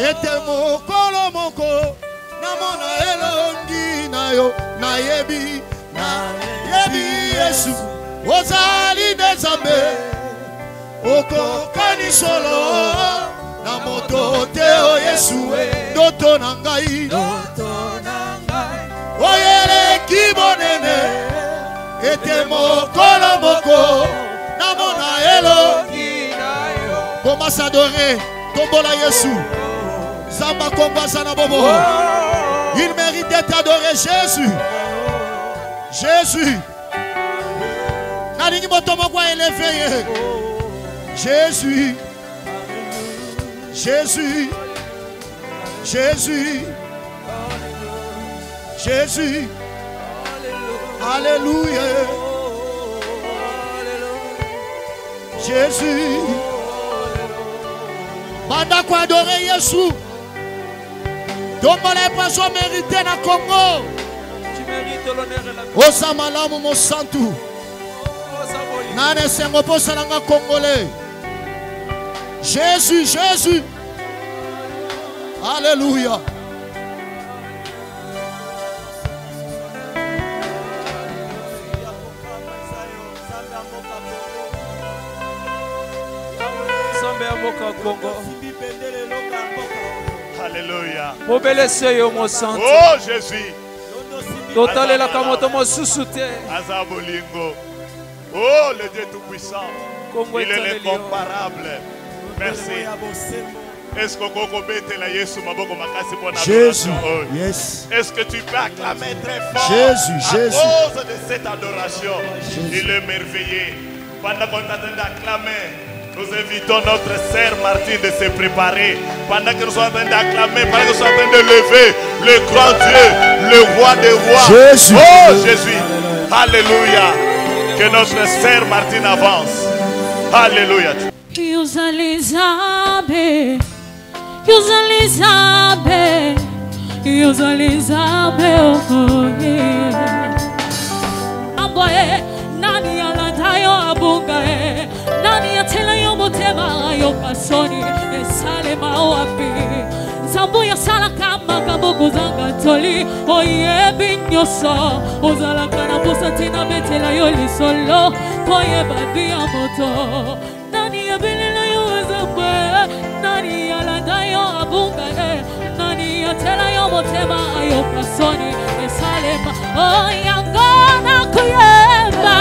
ete mokolo moko namona elongi na yo nayebi Yesu ozali Nzambe okokani solo na moto te o Yesu ndoto na ngai oyeleki monene ete mokolo moko namona elongi na yo. Comment s'adorer tombola Yesu Zamba kombasa na bobo. Il mérite d'être adoré. Jésus nalingi moto moko élevé. Jésus Alléluia. Jésus banda ko adorer Yesu. Tombola epaso mérité na Congo. Tu mérites l'honneur et la gloire. Osamalamu mosantu. Nane sengo posa nanga Congolais. Jésus. Alléluia. Alléluia. Oh Jésus. Total la kamoto mo susute. Azabolingo. Oh le Dieu tout-puissant. Il est l'incomparable. Merci. Est-ce que Jésus, yes. Est-ce que tu peux acclamer très fort Jésus. à cause de cette adoration? Jésus. Il est merveilleux. Pendant qu'on t'attend d'acclamer, nous invitons notre sœur Martine de se préparer. Pendant que nous sommes en train d'acclamer, pendant que nous sommes en train de lever le grand Dieu, le roi des rois. Jésus. Oh Jésus. Alléluia. Que notre sœur Martine avance. Alléluia. Nani alatayo abunga nani atela yo motema yo kasoni esale mawapi zambu ya sala kama kaboko zanga toli oye binyoso ozala kana posatina betela yo lisolo koye badia moto nani abilila yo zambu nani alatayo abunga nani atela yo motema yo kasoni esale ma oyangona kuyeba.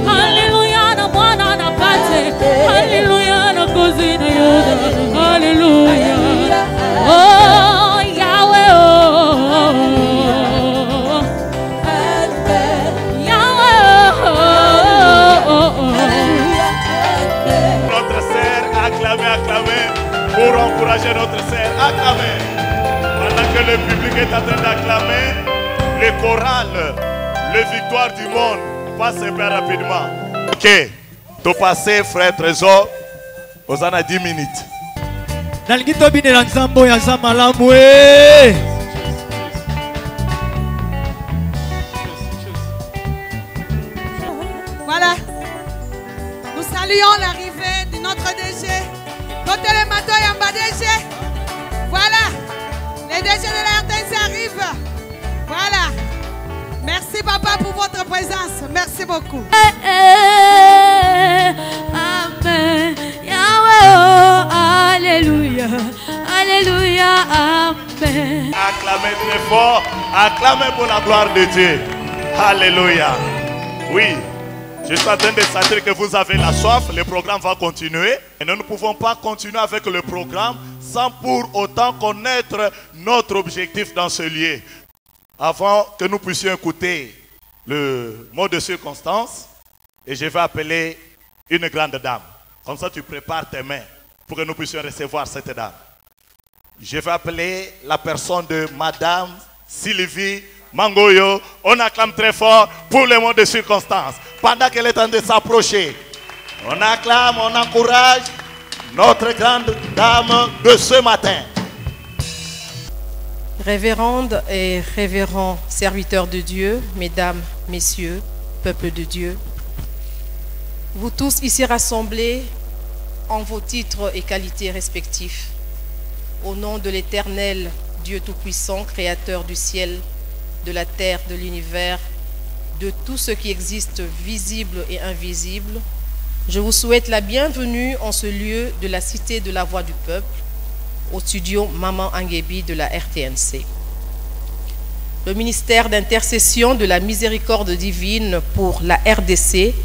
Hallelujah, na mwana na pate. Hallelujah, na kuzina yoda. Hallelujah. Oh, Yahweh, oh. Yahweh, oh. Notre sœur, acclamez pour encourager notre sœur. Acclamez. Pendant que le public est en train d'acclamer, les chorales, les victoires du monde passe super rapidement. Ok, tu passé frère Trésor, vous en avez 10 minutes. Voilà, nous saluons l'arrivée de notre DG. Côté le matin, Yamba DG. Voilà, les DG de la RTNC arrivent. Voilà. Merci papa pour votre présence. Merci beaucoup. Amen. Yahweh, oh, alléluia. Alléluia. Amen. Acclamez très fort. Acclamez pour la gloire de Dieu. Alléluia. Oui. Je suis en train de sentir que vous avez la soif. Le programme va continuer. Et nous ne pouvons pas continuer avec le programme sans pour autant connaître notre objectif dans ce lieu. Avant que nous puissions écouter le mot de circonstance, et je vais appeler une grande dame. Comme ça, tu prépares tes mains pour que nous puissions recevoir cette dame. Je vais appeler la personne de Madame Sylvie Mangoyo. On acclame très fort pour le mot de circonstance. Pendant qu'elle est en train de s'approcher, on acclame, on encourage notre grande dame de ce matin. Révérende et révérends serviteurs de Dieu, mesdames, messieurs, peuple de Dieu, vous tous ici rassemblés en vos titres et qualités respectifs, Au nom de l'Éternel, Dieu Tout-Puissant, Créateur du ciel, de la terre, de l'univers, de tout ce qui existe, visible et invisible, je vous souhaite la bienvenue en ce lieu de la Cité de la Voix du Peuple, au studio Maman Angebi de la RTNC. Le ministère d'intercession de la miséricorde divine pour la RDC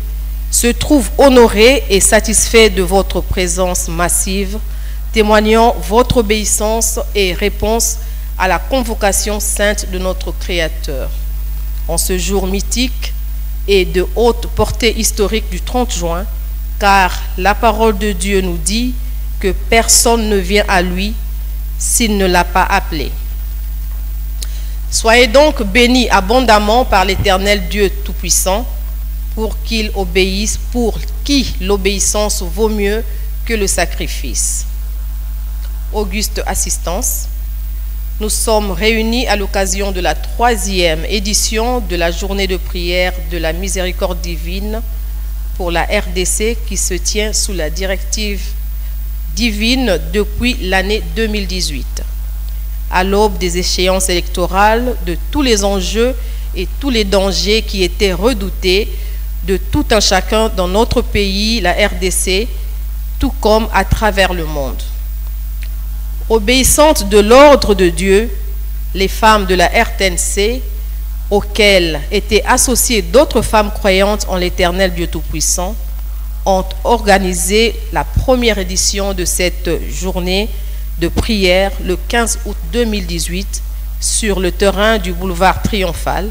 se trouve honoré et satisfait de votre présence massive, témoignant votre obéissance et réponse à la convocation sainte de notre Créateur. En ce jour mythique et de haute portée historique du 30 juin, car la parole de Dieu nous dit que personne ne vient à lui s'il ne l'a pas appelé. Soyez donc bénis abondamment par l'Éternel Dieu Tout-Puissant, pour qui l'obéissance vaut mieux que le sacrifice. Auguste assistance, nous sommes réunis à l'occasion de la 3e édition de la journée de prière de la miséricorde divine pour la RDC qui se tient sous la directive divine depuis l'année 2018. À l'aube des échéances électorales, de tous les enjeux et tous les dangers qui étaient redoutés de tout un chacun dans notre pays, la RDC, tout comme à travers le monde. Obéissantes de l'ordre de Dieu, les femmes de la RTNC, auxquelles étaient associées d'autres femmes croyantes en l'Éternel Dieu Tout-Puissant, ont organisé la première édition de cette journée de prière le 15 août 2018 sur le terrain du boulevard Triomphal,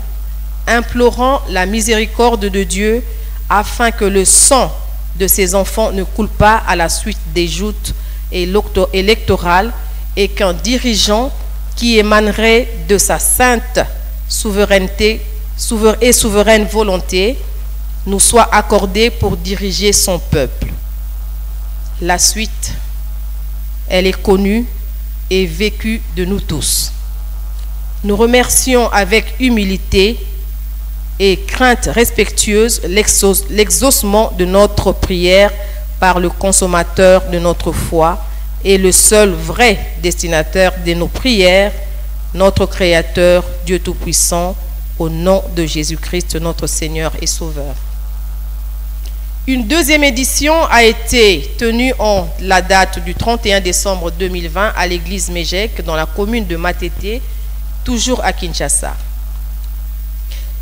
implorant la miséricorde de Dieu afin que le sang de ses enfants ne coule pas à la suite des joutes électorales et qu'un dirigeant qui émanerait de sa sainte souveraineté et souveraine volonté nous soit accordé pour diriger son peuple. La suite, elle est connue et vécue de nous tous. Nous remercions avec humilité et crainte respectueuse l'exaucement de notre prière par le consommateur de notre foi et le seul vrai destinataire de nos prières, notre Créateur, Dieu Tout-Puissant, au nom de Jésus-Christ, notre Seigneur et Sauveur. Une deuxième édition a été tenue en la date du 31 décembre 2020 à l'église Méjec, dans la commune de Matete, toujours à Kinshasa.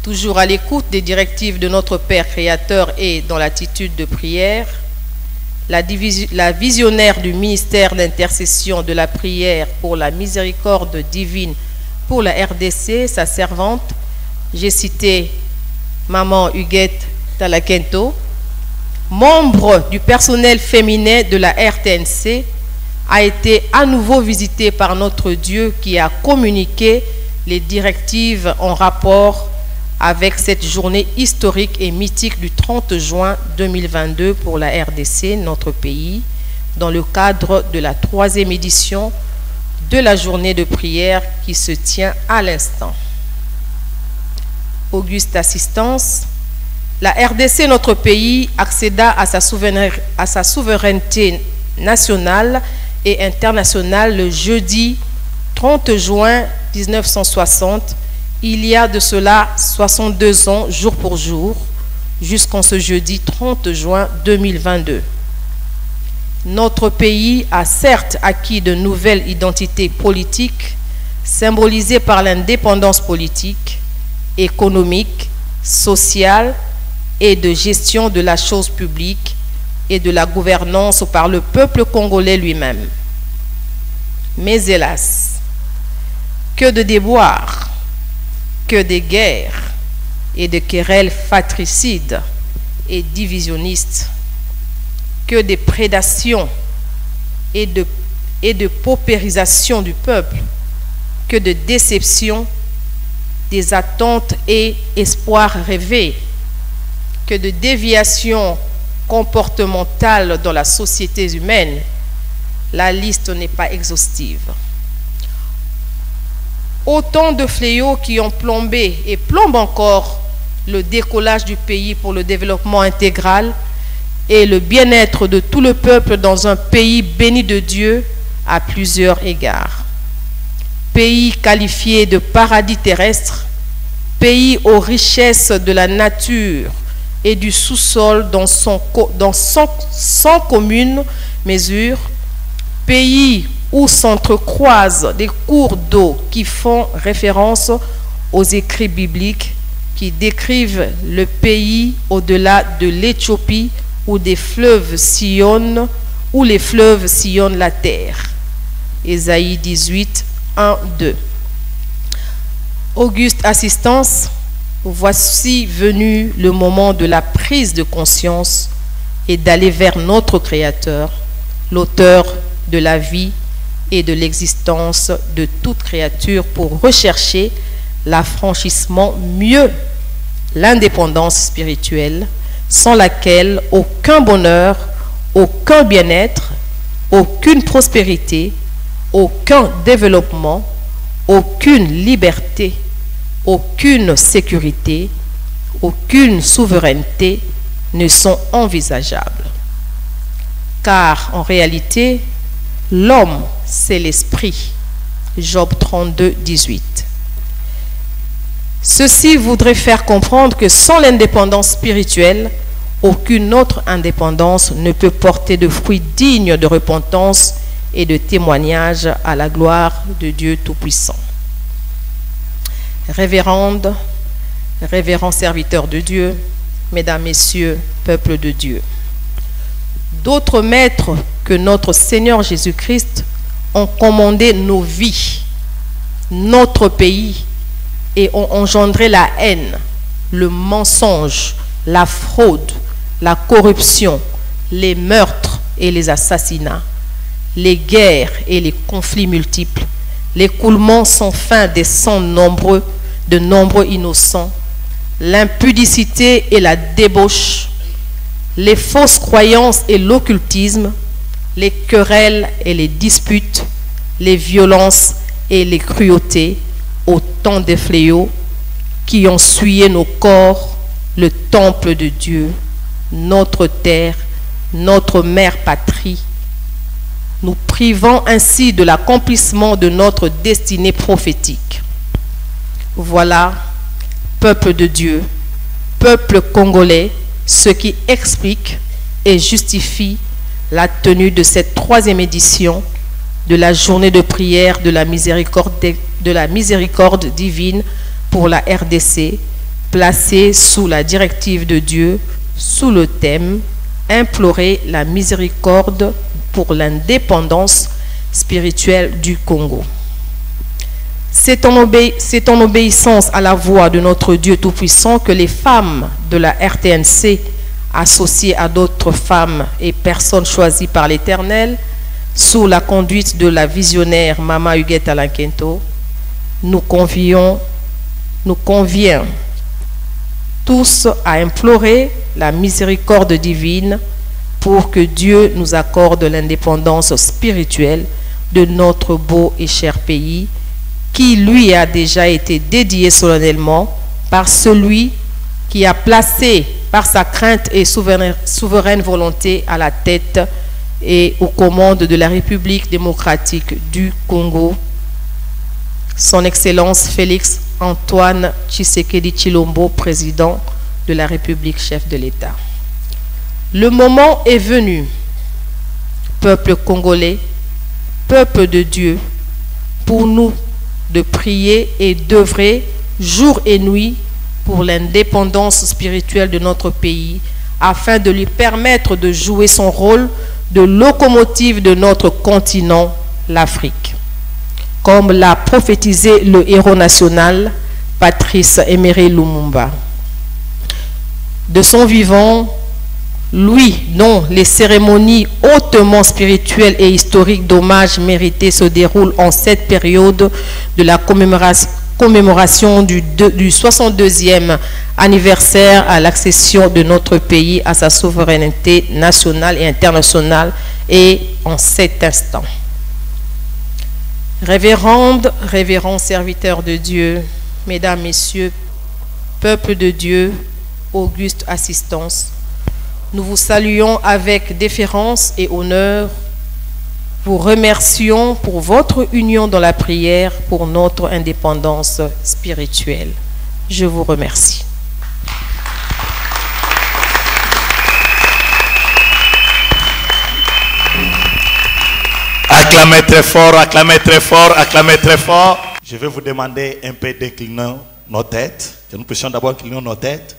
Toujours à l'écoute des directives de notre Père Créateur et dans l'attitude de prière, la visionnaire du ministère d'intercession de la prière pour la miséricorde divine pour la RDC, sa servante, j'ai cité Maman Huguette Talakento, membre du personnel féminin de la RTNC, a été à nouveau visitée par notre Dieu qui a communiqué les directives en rapport avec cette journée historique et mythique du 30 juin 2022 pour la RDC, notre pays, dans le cadre de la 3e édition de la journée de prière qui se tient à l'instant. Auguste assistance, la RDC, notre pays, accéda à sa souveraineté nationale et internationale le jeudi 30 juin 1960, il y a de cela 62 ans, jour pour jour, jusqu'en ce jeudi 30 juin 2022. Notre pays a certes acquis de nouvelles identités politiques, symbolisées par l'indépendance politique, économique, sociale et de gestion de la chose publique et de la gouvernance par le peuple congolais lui-même. Mais hélas, que de déboires, que de guerres et de querelles fratricides et divisionnistes, que de prédations et de paupérisation du peuple, que de déceptions, des attentes et espoirs rêvés, que de déviations comportementales dans la société humaine. La liste n'est pas exhaustive. Autant de fléaux qui ont plombé et plombent encore le décollage du pays pour le développement intégral et le bien-être de tout le peuple dans un pays béni de Dieu, à plusieurs égards. Pays qualifié de paradis terrestre, pays aux richesses de la nature et du sous-sol sans commune mesure, pays où s'entrecroisent des cours d'eau qui font référence aux écrits bibliques qui décrivent le pays au-delà de l'Éthiopie où les fleuves sillonnent la terre. Ésaïe 18, 1, 2. Auguste assistance, voici venu le moment de la prise de conscience et d'aller vers notre Créateur, l'auteur de la vie et de l'existence de toute créature pour rechercher l'affranchissement mieux, l'indépendance spirituelle, sans laquelle aucun bonheur, aucun bien-être, aucune prospérité, aucun développement, aucune liberté, aucune sécurité, aucune souveraineté ne sont envisageables. Car en réalité, l'homme, c'est l'esprit. Job 32, 18. Ceci voudrait faire comprendre que sans l'indépendance spirituelle, aucune autre indépendance ne peut porter de fruits dignes de repentance et de témoignage à la gloire de Dieu Tout-Puissant. Révérends serviteurs de Dieu, mesdames, messieurs, peuple de Dieu, d'autres maîtres que notre Seigneur Jésus-Christ ont commandé nos vies, notre pays, et ont engendré la haine, le mensonge, la fraude, la corruption, les meurtres et les assassinats, les guerres et les conflits multiples, l'écoulement sans fin des sangs de nombreux innocents, l'impudicité et la débauche, les fausses croyances et l'occultisme, les querelles et les disputes, les violences et les cruautés, autant de fléaux qui ont souillé nos corps, le temple de Dieu, notre terre, notre mère patrie, nous privant ainsi de l'accomplissement de notre destinée prophétique. Voilà, peuple de Dieu, peuple congolais, ce qui explique et justifie la tenue de cette 3e édition de la journée de prière de la miséricorde divine pour la RDC, placée sous la directive de Dieu, sous le thème « Implorer la miséricorde pour l'indépendance spirituelle du Congo ». C'est en obéissance à la voix de notre Dieu Tout-Puissant que les femmes de la RTNC, associées à d'autres femmes et personnes choisies par l'Éternel, sous la conduite de la visionnaire Mama Huguette Alankento, nous convient tous à implorer la miséricorde divine pour que Dieu nous accorde l'indépendance spirituelle de notre beau et cher pays qui lui a déjà été dédié solennellement par celui qui a placé par sa crainte et souveraine volonté à la tête et aux commandes de la République démocratique du Congo, son Excellence Félix Antoine Tshisekedi Tshilombo, président de la République, chef de l'État. Le moment est venu, peuple congolais, peuple de Dieu, pour nous de prier et d'œuvrer jour et nuit pour l'indépendance spirituelle de notre pays, afin de lui permettre de jouer son rôle de locomotive de notre continent, l'Afrique. Comme l'a prophétisé le héros national, Patrice Emery Lumumba. De son vivant, lui dont les cérémonies hautement spirituelles et historiques d'hommage mérités se déroulent en cette période de la commémoration du 62e anniversaire à l'accession de notre pays à sa souveraineté nationale et internationale, et en cet instant. Révérends serviteurs de Dieu, mesdames, messieurs, peuple de Dieu, auguste assistance, nous vous saluons avec déférence et honneur vous remercions pour votre union dans la prière pour notre indépendance spirituelle. Je vous remercie. Acclamez très fort, acclamez très fort, acclamez très fort. Je vais vous demander un peu d'incliner nos têtes. Que nous puissions d'abord incliner nos têtes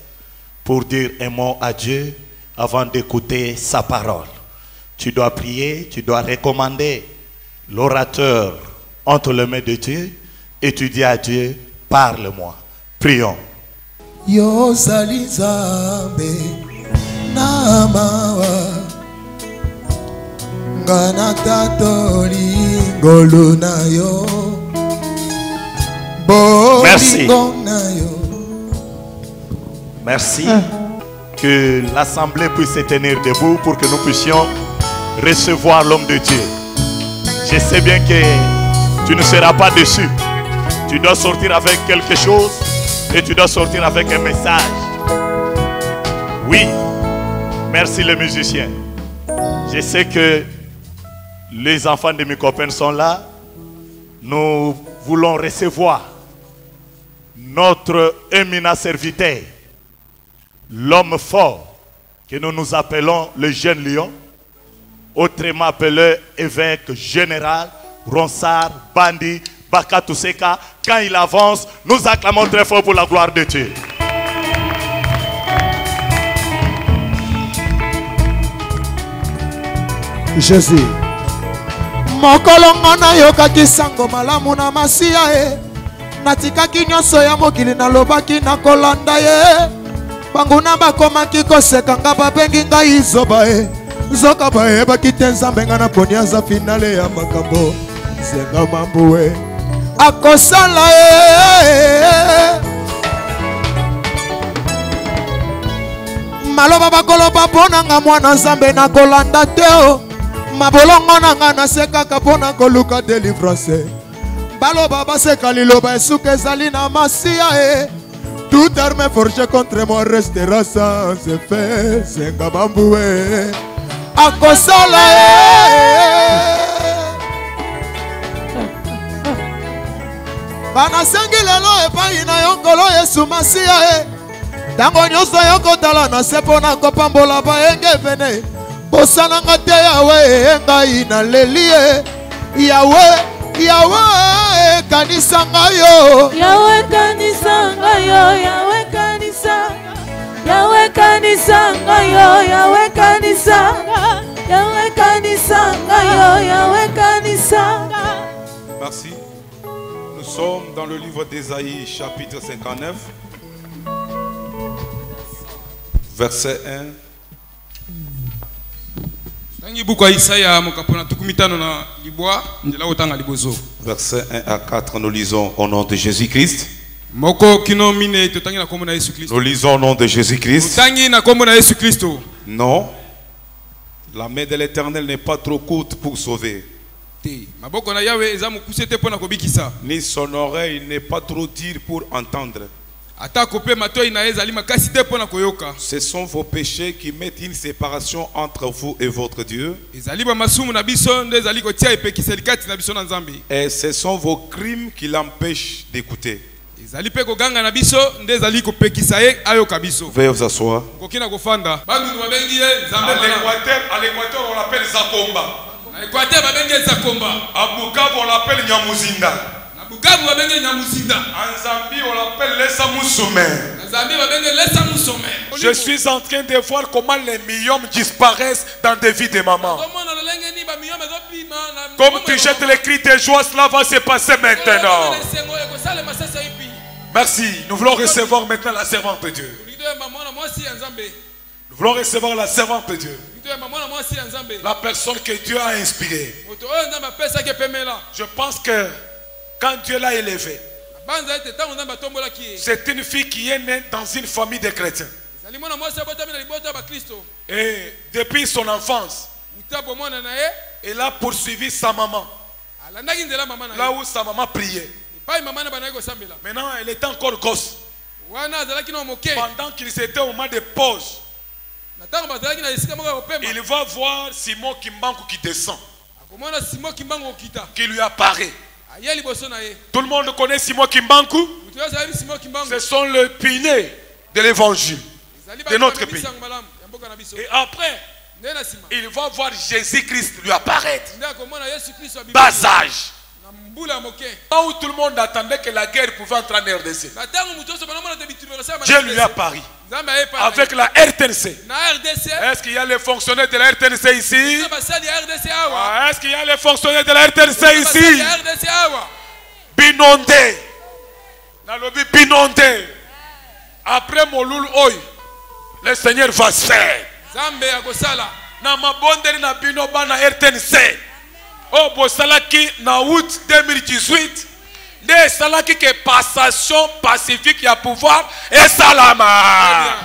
pour dire un mot à Dieu avant d'écouter sa parole. Tu dois prier, tu dois recommander l'orateur entre les mains de Dieu et tu dis à Dieu, parle-moi. Prions. Yo Zalizambe Namawa Ngana Tatori Ngoluna yo Merci. Merci. Que l'assemblée puisse se tenir debout pour que nous puissions recevoir l'homme de Dieu. Je sais bien que tu ne seras pas déçu. Tu dois sortir avec quelque chose et tu dois sortir avec un message. Oui. Merci les musiciens. Je sais que les enfants de mes copains sont là. Nous voulons recevoir notre éminent serviteur, l'homme fort que nous nous appelons le jeune lion, autrement appelé évêque général Ronsard Bandi Bakatuseka. Quand il avance, nous acclamons très fort pour la gloire de Dieu. Jésus. Mokolongo na yokaki sango malamu na masia e. Natikaki nyonso ya mokili nalobaki na kolanda ye. Banguna bakomaki koseka nga babengi ngai izoba e. Zoka bayebaki te nzambe nga na poni aza finale ya makambo. Zenga mambu e. Akosala e. Maloba bakoloba ponanga mwana nzambe na kolanda te o. Mabolongo nanga nasekaka pona koluka délivrance. Baloba baseka liloba esuka ezali na masia e. Toute arme forgée contre moi restera sans effet. Zenga bambu e. Akosala e. Banasengi lelo epai na yo nkolo Yesu masia e. Tango nyonso yokotala na se pona kopambola baenge vene. Bosananga te Yahweh ngai na lelie. Yahweh kanisanga yo. Yahweh kanisanga yo. Yahweh kanisanga. Yahweh kanisanga yo. Yahweh kanisanga. Yahweh kanisanga yo. Yahweh kanisanga. Merci. Nous sommes dans le livre d'Ésaïe chapitre 59 verset 1. Verset 1 à 4, nous lisons au nom de Jésus-Christ. Nous lisons au nom de Jésus-Christ. Non, la main de l'Éternel n'est pas trop courte pour sauver. Ni son oreille n'est pas trop dure pour entendre. Ce sont vos péchés qui mettent une séparation entre vous et votre Dieu. Et ce sont vos crimes qui l'empêchent d'écouter. Veuillez vous asseoir. À l'Équateur, on l'appelle Zakomba. À Bukavu, on l'appelle Nyamuzinda. En Zambie, on l'appelle Lesa Musume. Je suis en train de voir comment les myome disparaissent dans des vies de mamans. Comme tu jettes les cris de joie, cela va se passer maintenant. Merci. Nous voulons recevoir maintenant la servante de Dieu. Nous voulons recevoir la servante de Dieu. La personne que Dieu a inspirée. Je pense que quand Dieu l'a élevée, c'est une fille qui est née dans une famille de chrétiens. Et depuis son enfance, elle a poursuivi sa maman. Là où sa maman priait. Maintenant, elle est encore gosse. Pendant qu'ils étaient au moment de pause, il va voir Simon Kimbangu qui descend. qui lui apparaît. Tout le monde connaît Simon Kimbangu. Ce sont les piliers de l'évangile de notre pays. Et après, il va voir Jésus-Christ lui apparaître. Bas âge. Là où tout le monde attendait que la guerre pouvait entrer en RDC, Dieu lui a apparu avec la RTNC. Est-ce qu'il y a les fonctionnaires de la RTNC ici? Est-ce qu'il y a les fonctionnaires de la RTNC ici? Binondé. Dans le but Binondé. Après mon loul oy, le Seigneur va se faire. Na mabondeli na bino bana RTNC. Oh, Bosalaki, na août 2018, ne salaki que passation pacifique y a pouvoir et salama.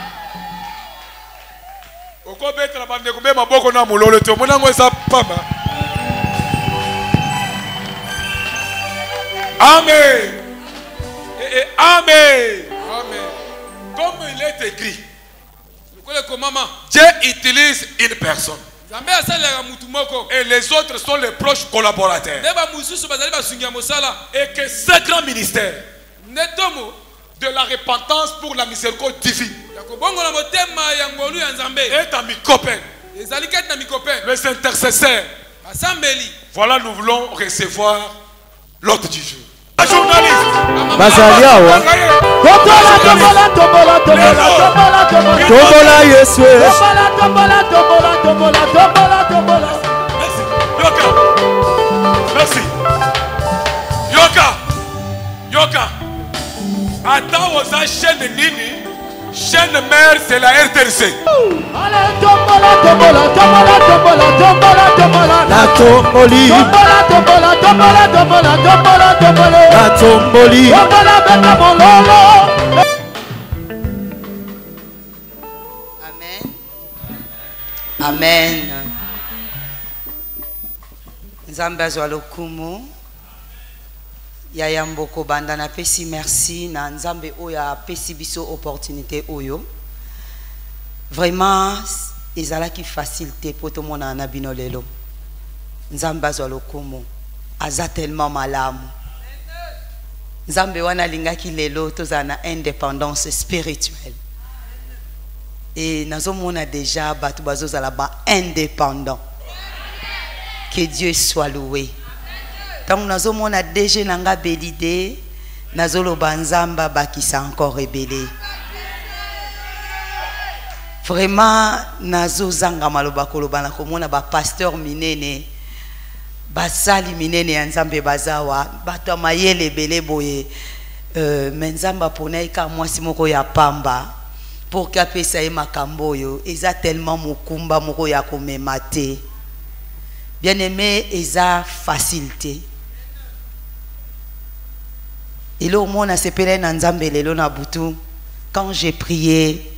Oko betra bande kumbe maboko na mulolo to mona ngwesa pamba. Amen. Amen. Amen. Comme il est écrit, Dieu utilise une personne. Et les autres sont les proches collaborateurs. Et que ce grand ministère de la repentance pour la miséricorde divine est à mes copains, les intercesseurs. Voilà, nous voulons recevoir l'autre du jour. La journaliste. Tombola Yesu. Merci. Yoka. Attends aux chaîne Nini. Chaîne mère, c'est la RTNC. La tomboli. La tomboli. Amen. Amen. Nzambe azwa lokumu. Yaya mboko banda na pesi merci na nzambe oya pesi biso opportunité oyo. Vraiment ezalaki facilité pour tout le monde na bino lelo. Nzambe azwa lokumu. Aza tellement malamu. Nzambe wana lingaki lelo tozana indépendance spirituelle. Et nazomona déjà batu bazozala ba indépendant. Que Dieu soit loué. Tant nazomona déjà nanga belide nazolo banzamba bakisa encore rebelle. Vraiment nazozanga maloba koloba na komona ba pasteur minene basali minene ya nzambe bazawa bato mayele belé boye menzamba pona ika mwasi moko ya pamba pour kapesa ye makambo yo eza tellement mokumba moko ya komemate. Bien aimé, eza facilité. Et là, au monde, c'est pelé nanzambe lelo na butu. Quand j'ai prié,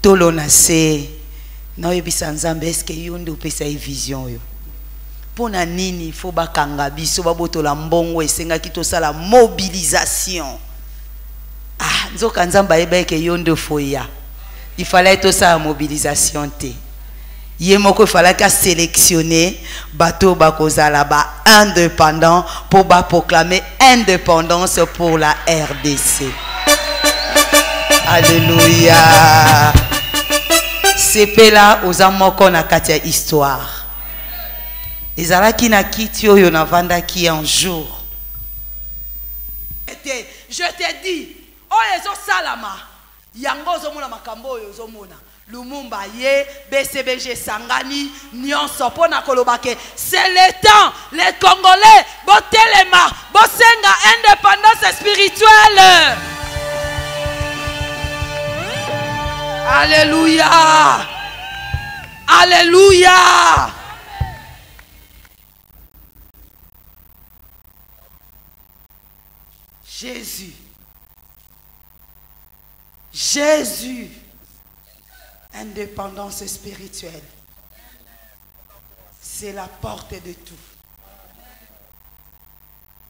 tolo na se, na yebisa nzambe est-ce que yondo pesa y vision yo. Pona nini faut bakanga biso baboto la mbongo esenga kito sala mobilisation. Ah, nzoka nzamba yeba ke yondo foya. Il fallait tout ça mobilisation te. Yemoko fallait qu'à sélectionner bateau bakozala ba indépendant pour ba proclamer indépendance pour la RDC. Alléluia. C'est là aux amoko na katia histoire. Ezala ki na kiti oyo na vanda ki un jour. Je t'ai dit, oh les salama. Yango zomona makambo oyo zomona. Lumumba ye, BCBG Sangani, Nyonso pona kolobake. C'est le temps, les Congolais, botelema, bosenga indépendance spirituelle. Alléluia. Alléluia. Jésus. Jésus. Indépendance spirituelle. C'est la porte de tout.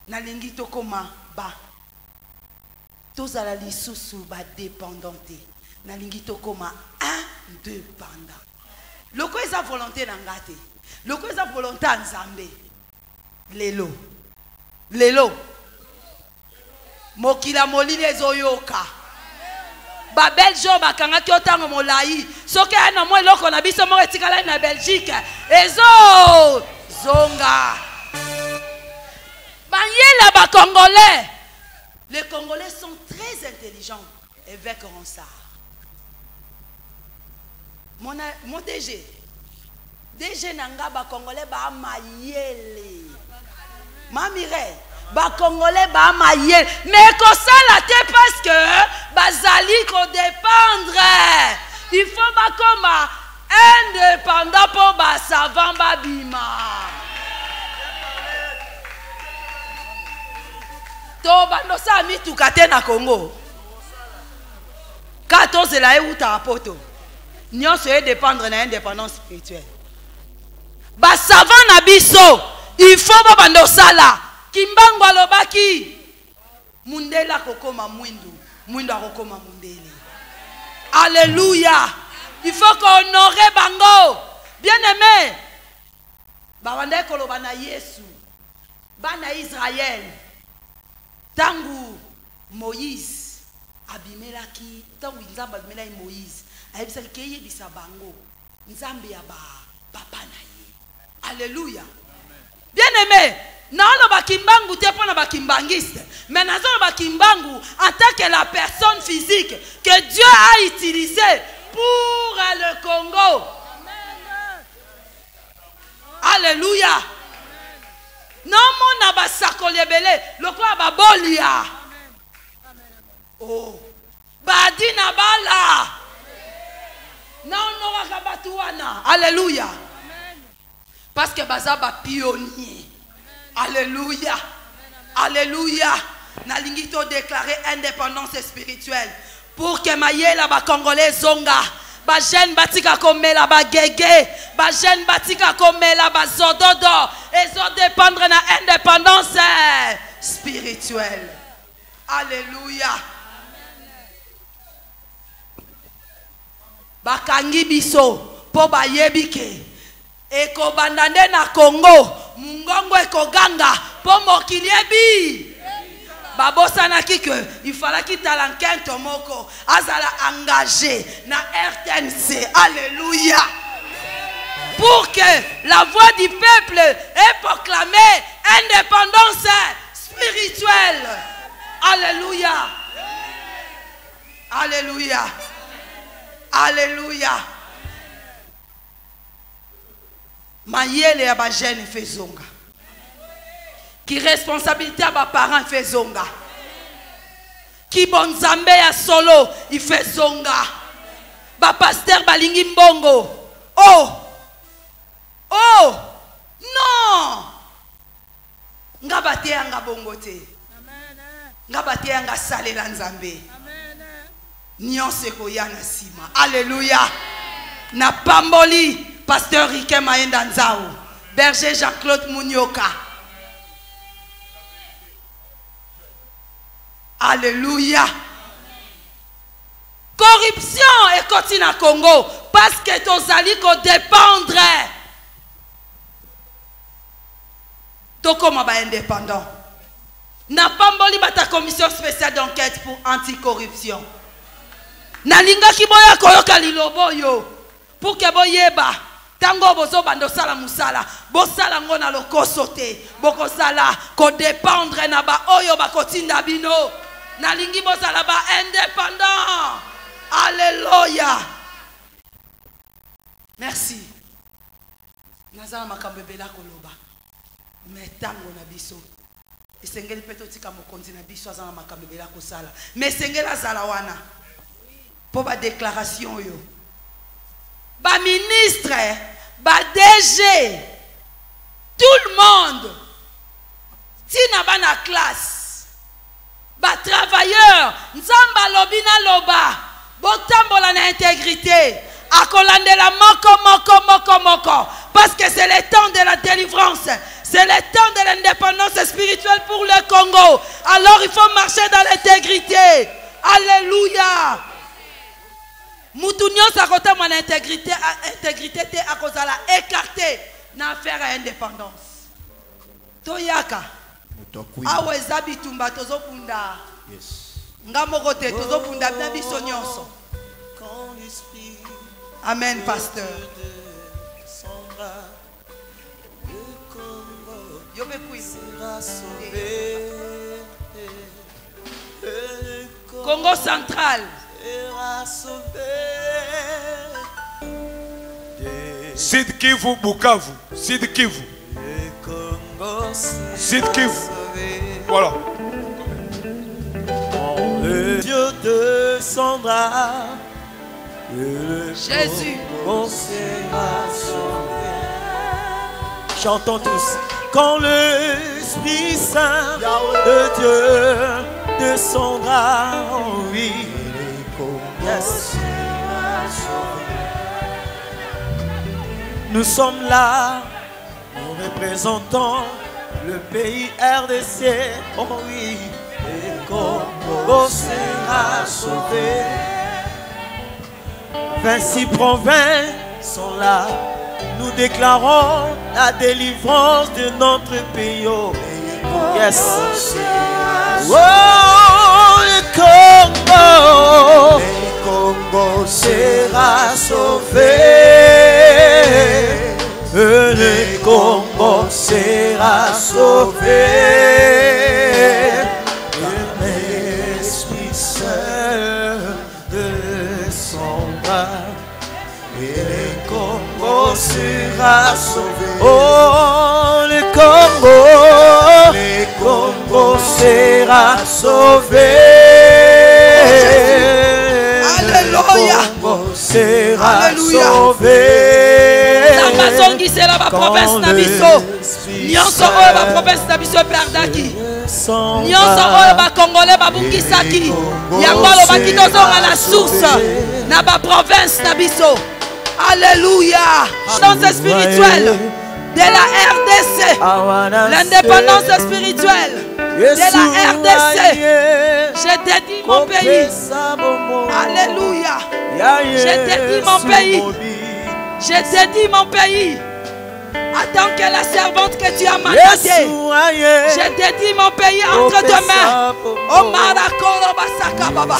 Nalingi tokoma ba. Tozala lisusu ba dépendante. Nalingi tokoma indépendant. Loko eza volonté na ngate. Le quoi ça volonté en Zambé. Lelo. Lelo. Mokila molile zoyoka. Ba Belge bakanga ki otango molai. Soki ana mo eloko na biso mo etikala na Belgique. Ezo zonga. Banyela ba Congolais. Les Congolais sont très intelligents. Évêque Ronsard. Mon DG. DG nanga ba Congolais ba mayele. Mamire. Ba Congolais ba mayele. Mais que ça la te parce que bazali ko dépendre. Il faut ba comme indépendant pour ba savant ba bima. To bando sa mi tukate na Congo. 14 la e uta apoto. Nyon se dépendre na indépendance spirituelle. Ba savant na biso, il faut ba bando sala. Kimbango alobaki. Mundela kokoma mwindu, mwindu akokoma mundele. Alléluia. Il faut qu'honorer bango. Bien-aimé. Ba bande koloba na Yesu. Bana Israël. Tangu Moïse abimelaki, tangu Nzambe abimelaki Moïse, ayebisaki ke yebisa bango Nzambe ya papa na ye. Alléluia. Bien-aimé, naolo bakimbangu te pona bakimbangiste, mais nazolo bakimbangu en tant que la personne physique que Dieu a utilisé pour le Congo. Alléluia. Non, mon abasako lebele, le quoi babolia. Oh, badina bala. Non, non, rakabatuana. Alléluia. Parce que bazaba pionnier. Alléluia. Alléluia. Nalingito déclarer indépendance spirituelle pour que Mayela ba Congolais zonga. Ba jeune batika komela ba gege, ba jeune batika komela ba zododo, et zo dépendre na indépendance spirituelle. Alléluia. Bakangi biso po ba yebike eko bandande na Congo mungongo eko ganga po mokiliebi. Babosana ki que il fallait qu'il talanquin tomoko azala engagé na RTNC. Alléluia. Pour que la voix du peuple ait proclamé indépendance spirituelle. Alléluia. Alléluia. Alléluia. Mayele ya ba jeune fezonga. Qui responsabilité à mes parents fait zonga. Qui bon Zambé à solo il fait zonga. Ba pasteur balingi mbongo. Oh. Oh. Non. Ngabate anga bongo te. Ngabate anga sale la Nzambe. Nyonse ko yana sima. Alléluia. Na pamboli pasteur Rike Maenda Nzao. Berger Jean-Claude Mounioka. Alléluia. Corruption et continue à Congo parce que tozali ko dépendre. Tokoma ba indépendant. Na pamboli bata commission spéciale d'enquête pour anticorruption. Na linga ki boya koyoka lilobo yo pour que boyeba tango bozo bando sala musala bo sala ngona lokoso te boko sala ko dépendre na ba oyo ba kotinda bino. Nalingi bozala ba indépendant. Alléluia. Merci. Nazala makambebela koloba. Mais tango na biso. Esengeli peto tika mokonzi na biso azala makambebela kosala. Mais sengela zala wana. Pour ba déclaration yo. Ba ministre, ba DG. Tout le monde. Tina ba na classe. Ba travailleur, nzamba lobina loba, botambola na intégrité, akolandela moko, parce que c'est le temps de la délivrance, c'est le temps de l'indépendance spirituelle pour le Congo. Alors il faut marcher dans l'intégrité. Alléluia. Moutounion sa kote mon intégrité te akozala écarté na affaire à indépendance. Toyaka. Awa eza bitumba tozopunda. Ngamoko te tozopunda na biso nyonso. Amen, pasteur. Congo central. Sud Kivu, Bukavu. Sud Kivu. Sud Kivu. Voilà. Le Dieu descendra. Jésus. Chantons tous. Quand l'Esprit Saint de Dieu descendra, oui. Yes. Nous sommes là, nous représentons le pays RDC, oh oui. Et Congo sera sauvé. 26 provinces sont là. Nous déclarons la délivrance de notre pays. Oh, yes. Oh, le Congo sera sauvé. Le Congo sera sauvé. L'Esprit Saint descendra. Et le Congo sera sauvé. Oh, le Congo sera sauvé. Alléluia. Le Congo sera sauvé. Amazongi c'est la province na biso. Nyonso oyo ba province na biso perdaki. Nyonso oyo ba congolais babungisaki. Yango lobaki tozonga na source na ba province na biso. Alléluia. L'indépendance spirituelle de la RDC. L'indépendance spirituelle de la RDC. Je dédie mon pays. Alléluia. Je dédie mon pays. Je dédie mon pays. Attends que la servante que tu as mandatée. Je dédie mon pays entre tes mains. Oh Marakoro Basaka Baba.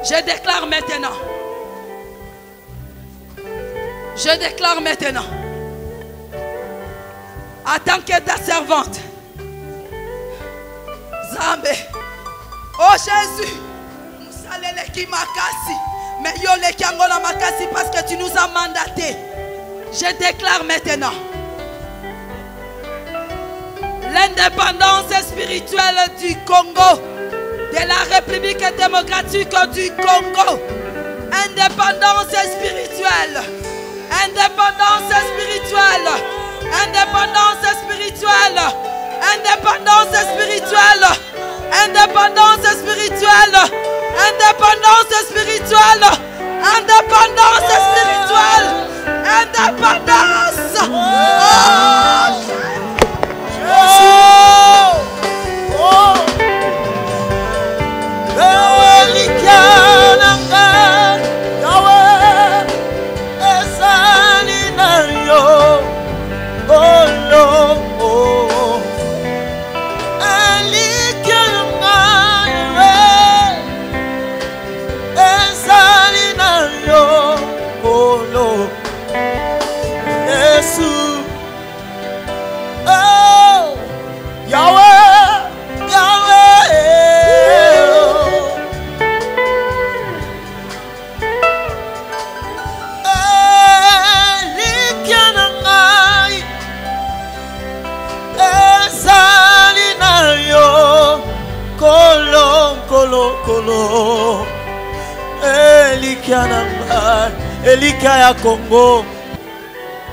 Je déclare maintenant. Je déclare maintenant. Attends que ta servante. Zambé. Oh Jésus. Musalele ki makasi. Mais yo le kiangola makasi parce que tu nous as mandaté. Je déclare maintenant. L'indépendance spirituelle du Congo. De la République démocratique du Congo. Indépendance spirituelle. Indépendance spirituelle. Indépendance spirituelle. Indépendance spirituelle. Indépendance spirituelle. Indépendance spirituelle. Indépendance spirituelle. Indépendance. Elika ya Congo.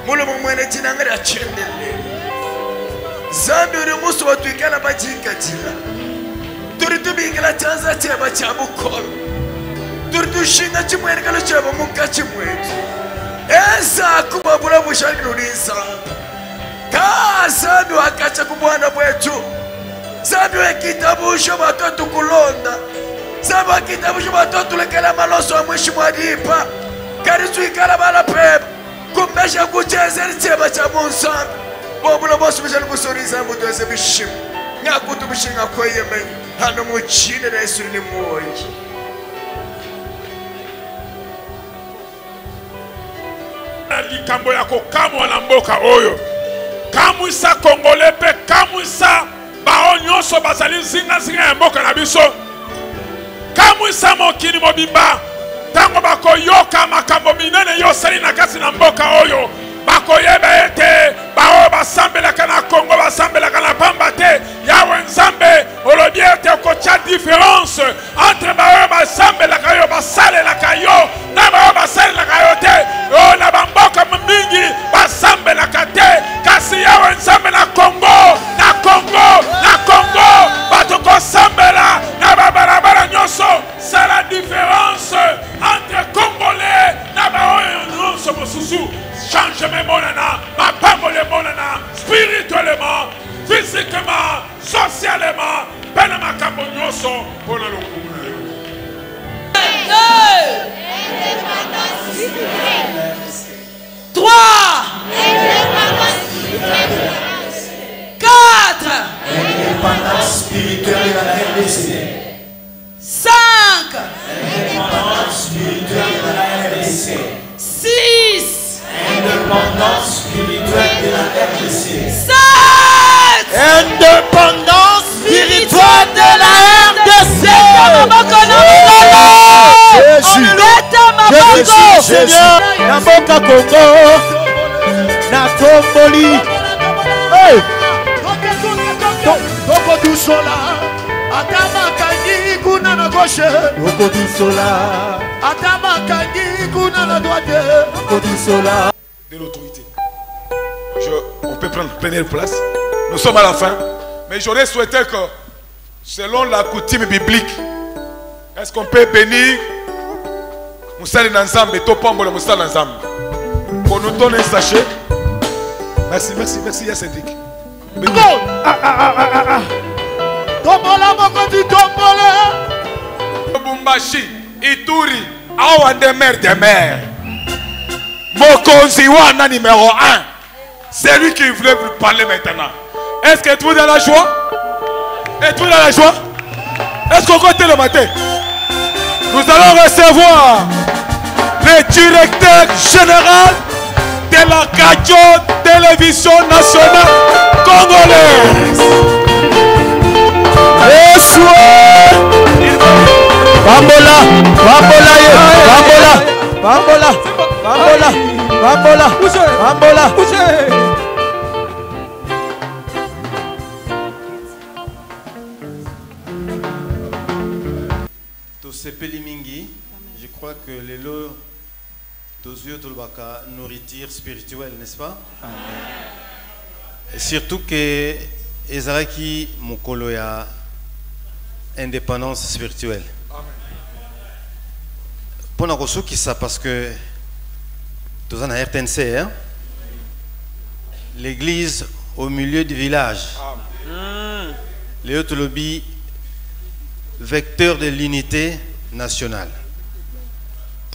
Mulu mwene tinanga ya chendele. Zambi uri musu watu ikala bajika jila. Turitu bingala chanza cheba chabu kolo. Turitu shinga chimwene kala cheba muka chimwetu. Esa kubabula bushani nunisa. Ka zambi wakacha kubwana bwetu. Zambi wekitabu usho wakatu kulonda. Baba kitabu cha watoto lekela maloso wa mwisho mwadipa. Karisu ikala bala pepe. Kumbesha kucheza cheba cha Munsa. Bobulo bosu bishani kusoriza mbuto ese bishim. Nyakutu bishinga kwa yeme. Hano muchine na Yesu ni mwoji. Likambo ya kokamwa na mboka oyo. Kamwisa Congolais pe kamwisa bao nyonso bazali zinga ya mboka na biso. Kamwisa mokili mobimba. Tango bakoyoka makambo minene yosali na kati na mboka oyo. Bakoyeba ete bao basambelaka na Congo basambelaka na pamba te. Yawe nzambe olobi ete okotia différence entre bao basambelaka yo basalelaka yo na bao basalelaka yo te. O na bamboka mingi basambelaka te. Kasi yawe nzambe na Congo batoko sambela na babarabara nyonso. C'est la différence entre Congolais na bao nyonso mosusu. Changement monana, ma pamole monana, spirituellement, physiquement, socialement, benama kabonyoso, pour le Trois. 4. Indépendance spirituelle de la RDC. 5. Indépendance spirituelle de la RDC. 6. Indépendance spirituelle de la RDC. 7. Indépendance spirituelle de la RDC. Jésus, Seigneur, na mboka Congo, na Tomboli. Hey! Toko du sola, atama kangi kuna na gauche. Toko du sola, atama kangi kuna na droite. Toko du sola. De l'autorité. On peut prendre première place. Nous sommes à la fin. Mais j'aurais souhaité que, selon la coutume biblique, est-ce qu'on peut bénir Moussali Nanzambe, Topambo le Moussali Nanzambe. Pour nous donner un sachet. Merci, Cédric. Tombola mokoti tombola. Bumbashi, Ituri, Awa de mer. Mokonzi wana numéro 1. C'est lui qui voulait vous parler maintenant. Est-ce que êtes-vous dans la joie? Êtes-vous dans la joie? Est-ce qu'on compte le matin? Nous allons recevoir le directeur général de la radio-télévision nationale congolaise. Bambola. Tosepeli mingi, je crois que les lots tozio tolbaka nourriture spirituelle, n'est-ce pas? Amen. Et surtout que ezaraki mokolo ya indépendance spirituelle. Pour na kosukisa parce que tous en RTNC, hein? L'église au milieu du village. Les autres lobbies, vecteur de l'unité nationale.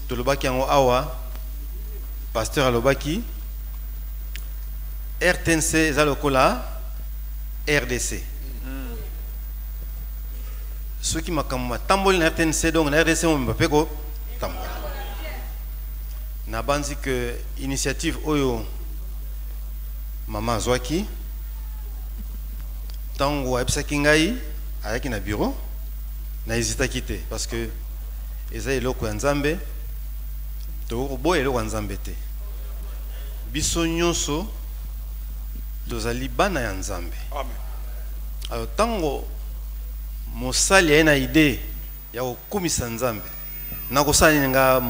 Tolobaki en Awa, pasteur Alobaki, RTNC Zalokola, RDC. Ceux qui m'ont tamboli na RTNC, donc na RDC, on m'a fait quoi? Tamboli. Na banzi que initiative Oyo Maman Zwaki tango abisaki ngai ayaki na bureau na hésita quitter parce que eza eloko ya Nzambe to boye eloko ya Nzambe te biso nyonso tozali bana ya Nzambe. Amen. Alors tango mosali ena idée ya kokumisa Nzambe na kosala nga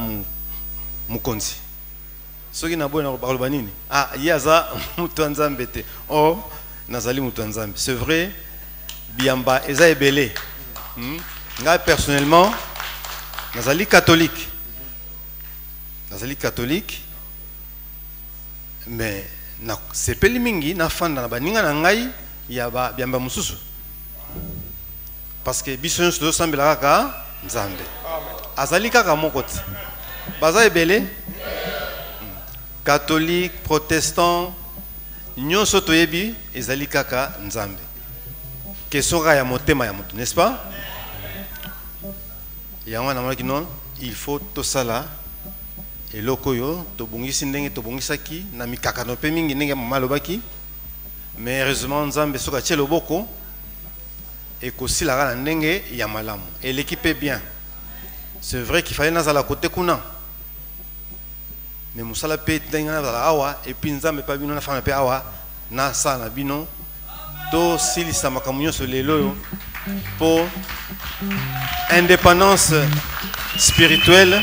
mukonzi soki na boye na bakoloba nini yaza mutu ya Nzambe te nazali mutu ya Nzambe. C'est vrai biamba eza ebele nga personnellement nazali catholique mais na sepeli mingi na fanda na baninga na ngai ya biamba mususu parce que biso nyonso tozosambela kaka nzambe azali kaka moko te baza ebele catholique protestant nyonso toyebi ezali kaka nzambe question ya motema ya moto, n'est-ce pas? Yango na maki non, il faut tout ça là et lokoyo to bongisi ndenge to bongisaki na mikakano pe mingi ndenge malobaki, mais heureusement nzambe soka tie loboko et kosila na ndenge ya malamu et l'équipe est bien. C'est vrai qu'il fallait nazala côté kuna, mais musala pe ndenge na awa et puis nzambe pa bino na fana pe awa na sa na bino to silisa makamunyo so lelo pour indépendance spirituelle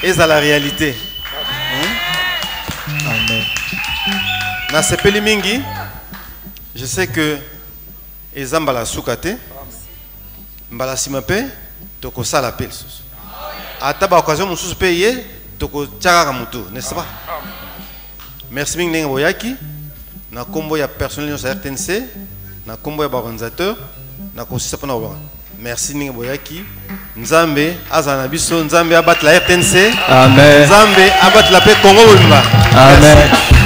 et à la réalité. Amen. Na sepeli mingi, je sais que ezambala sukate mbala simape toko sala pel susu. Ataba occasion mususu payer toko tchaka mutu, n'est-ce pas? Merci mingi nenge boyaki na kombo ya personnel de RTNC, na kombo ya organisateur, na kosisa pona oba. Merci ninga boyaki. Nzambe azana biso, Nzambe abat la RTNC. Amen. Nzambe abat la paix Congo Bolumba. Amen. Merci.